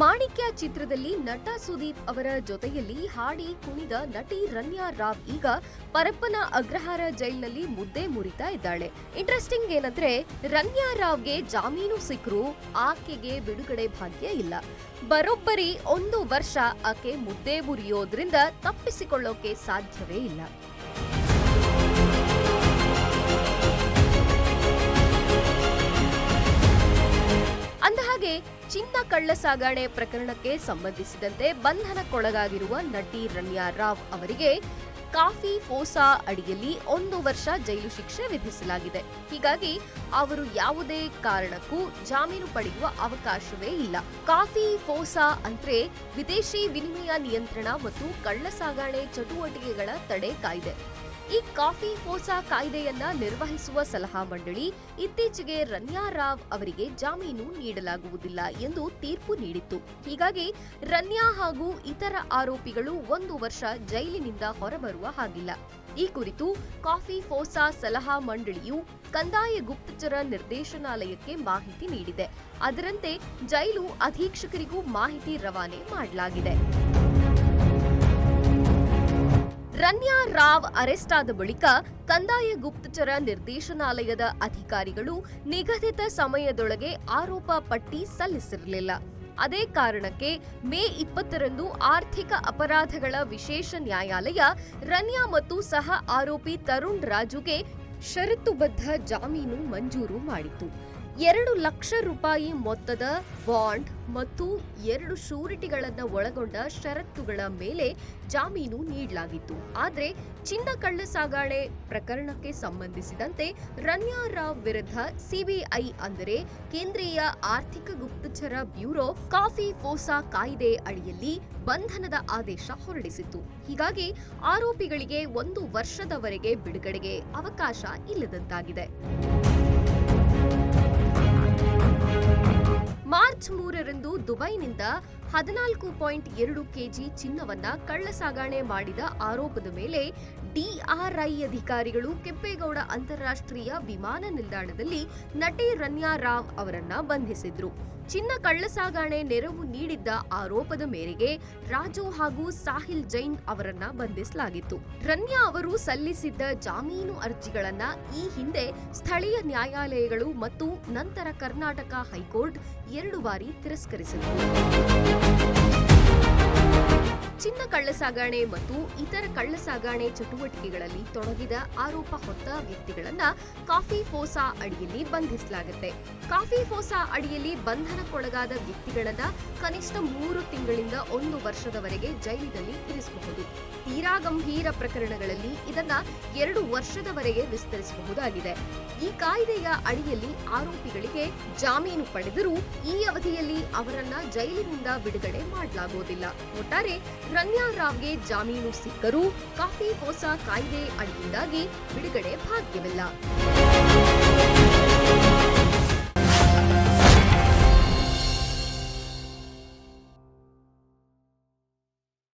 ಮಾಣಿಕ್ಯ ಚಿತ್ರದಲ್ಲಿ ನಟ ಸುದೀಪ್ ಅವರ ಜೊತೆಯಲ್ಲಿ ಹಾಡಿ ಕುಣಿದ ನಟಿ ರನ್ಯಾ ರಾವ್ ಈಗ ಪರಪ್ಪನ ಅಗ್ರಹಾರ ಜೈಲಿನಲ್ಲಿ ಮುದ್ದೆ ಮುರಿತಾ ಇದ್ದಾಳೆ. ಇಂಟ್ರೆಸ್ಟಿಂಗ್ ಏನಂದ್ರೆ ರನ್ಯಾ ರಾವ್ಗೆ ಜಾಮೀನು ಸಿಕ್ಕರೂ ಆಕೆಗೆ ಬಿಡುಗಡೆ ಭಾಗ್ಯ ಇಲ್ಲ. ಬರೋಬ್ಬರಿ 1 ವರ್ಷ ಆಕೆ ಮುದ್ದೆ ಮುರಿಯೋದ್ರಿಂದ ತಪ್ಪಿಸಿಕೊಳ್ಳೋಕೆ ಸಾಧ್ಯವೇ ಇಲ್ಲ. ಅಂದಹಾಗೆ ಚಿನ್ನ ಕಳ್ಳ ಸಾಗಣೆ ಪ್ರಕರಣಕ್ಕೆ ಸಂಬಂಧಿಸಿದಂತೆ ಬಂಧನಕ್ಕೊಳಗಾಗಿರುವ ನಟಿ ರನ್ಯಾ ರಾವ್ ಅವರಿಗೆ ಕಾಫಿ ಫೋಸಾ ಅಡಿಯಲ್ಲಿ 1 ವರ್ಷ ಜೈಲು ಶಿಕ್ಷೆ ವಿಧಿಸಲಾಗಿದೆ. ಹೀಗಾಗಿ ಅವರು ಯಾವುದೇ ಕಾರಣಕ್ಕೂ ಜಾಮೀನು ಪಡೆಯುವ ಅವಕಾಶವೇ ಇಲ್ಲ. ಕಾಫಿ ಫೋಸಾ ಅಂದ್ರೆ ವಿದೇಶಿ ವಿನಿಮಯ ನಿಯಂತ್ರಣ ಮತ್ತು ಕಳ್ಳ ಸಾಗಣೆ ಚಟುವಟಿಕೆಗಳ ತಡೆ ಕಾಯ್ದೆ. ಈ ಕಾಫಿ ಫೋಸಾ ಕಾಯ್ದೆಯನ್ನ ನಿರ್ವಹಿಸುವ ಸಲಹಾ ಮಂಡಳಿ ಇತ್ತೀಚೆಗೆ ರನ್ಯಾ ರಾವ್ ಅವರಿಗೆ ಜಾಮೀನು ನೀಡಲಾಗುವುದಿಲ್ಲ ಎಂದು ತೀರ್ಪು ನೀಡಿತ್ತು. ಹೀಗಾಗಿ ರನ್ಯಾ ಹಾಗೂ ಇತರ ಆರೋಪಿಗಳು 1 ವರ್ಷ ಜೈಲಿನಿಂದ ಹೊರಬರುವ ಹಾಗಿಲ್ಲ. ಈ ಕುರಿತು ಕಾಫಿ ಫೋಸಾ ಸಲಹಾ ಮಂಡಳಿಯು ಕಂದಾಯ ಗುಪ್ತಚರ ನಿರ್ದೇಶನಾಲಯಕ್ಕೆ ಮಾಹಿತಿ ನೀಡಿದೆ. ಅದರಂತೆ ಜೈಲು ಅಧೀಕ್ಷಕರಿಗೂ ಮಾಹಿತಿ ರವಾನೆ ಮಾಡಲಾಗಿದೆ. ರನ್ಯಾ ರಾವ್ ಅರೆಸ್ಟ್ ಆದ ಬಳಿಕ ಕಂದಾಯ ಗುಪ್ತಚರ ನಿರ್ದೇಶನಾಲಯದ ಅಧಿಕಾರಿಗಳು ನಿಗದಿತ ಸಮಯದೊಳಗೆ ಆರೋಪ ಪಟ್ಟಿ ಸಲ್ಲಿಸಿರಲಿಲ್ಲ. ಅದೇ ಕಾರಣಕ್ಕೆ ಮೇ 20ರಂದು ಆರ್ಥಿಕ ಅಪರಾಧಗಳ ವಿಶೇಷ ನ್ಯಾಯಾಲಯ ರನ್ಯಾ ಮತ್ತು ಸಹ ಆರೋಪಿ ತರುಣ್ ರಾಜುಗೆ ಷರತ್ತುಬದ್ಧ ಜಾಮೀನು ಮಂಜೂರು ಮಾಡಿತು. 2 ಲಕ್ಷ ರೂಪಾಯಿ ಮೊತ್ತದ ಬಾಂಡ್ ಮತ್ತು 2 ಷೂರಿಟಿಗಳನ್ನು ಒಳಗೊಂಡ ಷರತ್ತುಗಳ ಮೇಲೆ ಜಾಮೀನು ನೀಡಲಾಗಿತ್ತು. ಆದರೆ ಚಿನ್ನ ಕಳ್ಳ ಸಾಗಣೆ ಪ್ರಕರಣಕ್ಕೆ ಸಂಬಂಧಿಸಿದಂತೆ ರನ್ಯಾ ರಾವ್ ವಿರುದ್ಧ ಸಿಬಿಐ ಅಂದರೆ ಕೇಂದ್ರೀಯ ಆರ್ಥಿಕ ಗುಪ್ತಚರ ಬ್ಯೂರೋ ಕಾಫಿ ಫೋಸಾ ಕಾಯ್ದೆ ಅಡಿಯಲ್ಲಿ ಬಂಧನದ ಆದೇಶ ಹೊರಡಿಸಿತ್ತು. ಹೀಗಾಗಿ ಆರೋಪಿಗಳಿಗೆ 1 ವರ್ಷದವರೆಗೆ ಬಿಡುಗಡೆಗೆ ಅವಕಾಶ ಇಲ್ಲದಂತಾಗಿದೆ. ಮಾರ್ಚ್ 3ರಂದು ದುಬೈನಿಂದ 14.2 ಕೆಜಿ ಚಿನ್ನವನ್ನ ಕಳ್ಳ ಸಾಗಣೆ ಮಾಡಿದ ಆರೋಪದ ಮೇಲೆ ಡಿಆರ್ಐ ಅಧಿಕಾರಿಗಳು ಕೆಂಪೇಗೌಡ ಅಂತಾರಾಷ್ಟ್ರೀಯ ವಿಮಾನ ನಿಲ್ದಾಣದಲ್ಲಿ ನಟಿ ರನ್ಯಾ ರಾವ್ ಅವರನ್ನ ಬಂಧಿಸಿದ್ರು. ಚಿನ್ನ ಕಳ್ಳ ಸಾಗಣೆ ನೆರವು ನೀಡಿದ್ದ ಆರೋಪದ ಮೇರೆಗೆ ರಾಜು ಹಾಗೂ ಸಾಹಿಲ್ ಜೈನ್ ಅವರನ್ನ ಬಂಧಿಸಲಾಗಿತ್ತು. ರನ್ಯಾ ಅವರು ಸಲ್ಲಿಸಿದ್ದ ಜಾಮೀನು ಅರ್ಜಿಗಳನ್ನ ಈ ಹಿಂದೆ ಸ್ಥಳೀಯ ನ್ಯಾಯಾಲಯಗಳು ಮತ್ತು ನಂತರ ಕರ್ನಾಟಕ ಹೈಕೋರ್ಟ್ 2 ಬಾರಿ ತಿರಸ್ಕರಿಸಿತು. ಚಿನ್ನ ಕಳ್ಳ ಸಾಗಣೆ ಮತ್ತು ಇತರ ಕಳ್ಳ ಸಾಗಣೆ ಚಟುವಟಿಕೆಗಳಲ್ಲಿ ತೊಡಗಿದ ಆರೋಪ ಹೊತ್ತ ವ್ಯಕ್ತಿಗಳನ್ನ ಕಾಫಿ ಫೋಸಾ ಅಡಿಯಲ್ಲಿ ಬಂಧಿಸಲಾಗುತ್ತೆ. ಕಾಫಿ ಫೋಸಾ ಅಡಿಯಲ್ಲಿ ಬಂಧನಕ್ಕೊಳಗಾದ ವ್ಯಕ್ತಿಗಳನ್ನ ಕನಿಷ್ಠ 3 ತಿಂಗಳಿಂದ 1 ವರ್ಷದವರೆಗೆ ಜೈಲಿನಲ್ಲಿ ಇರಿಸಬಹುದು. ತೀರಾ ಗಂಭೀರ ಪ್ರಕರಣಗಳಲ್ಲಿ ಇದನ್ನ 2 ವರ್ಷದವರೆಗೆ ವಿಸ್ತರಿಸಬಹುದಾಗಿದೆ. ಈ ಕಾಯ್ದೆಯ ಅಡಿಯಲ್ಲಿ ಆರೋಪಿಗಳಿಗೆ ಜಾಮೀನು ಪಡೆದರೂ ಈ ಅವಧಿಯಲ್ಲಿ ಅವರನ್ನ ಜೈಲಿನಿಂದ ಬಿಡುಗಡೆ ಮಾಡಲಾಗುವುದಿಲ್ಲ. ಒಟ್ಟಾರೆ ರನ್ಯಾ ರಾವ್ಗೆ ಜಾಮೀನು ಸಿಕ್ಕರೂ ಕಾಫಿ ಫೋಸಾ ಕಾಯ್ದೆ ಅಡಿಯಿಂದಾಗಿ ಬಿಡುಗಡೆ ಭಾಗ್ಯವಿಲ್ಲ.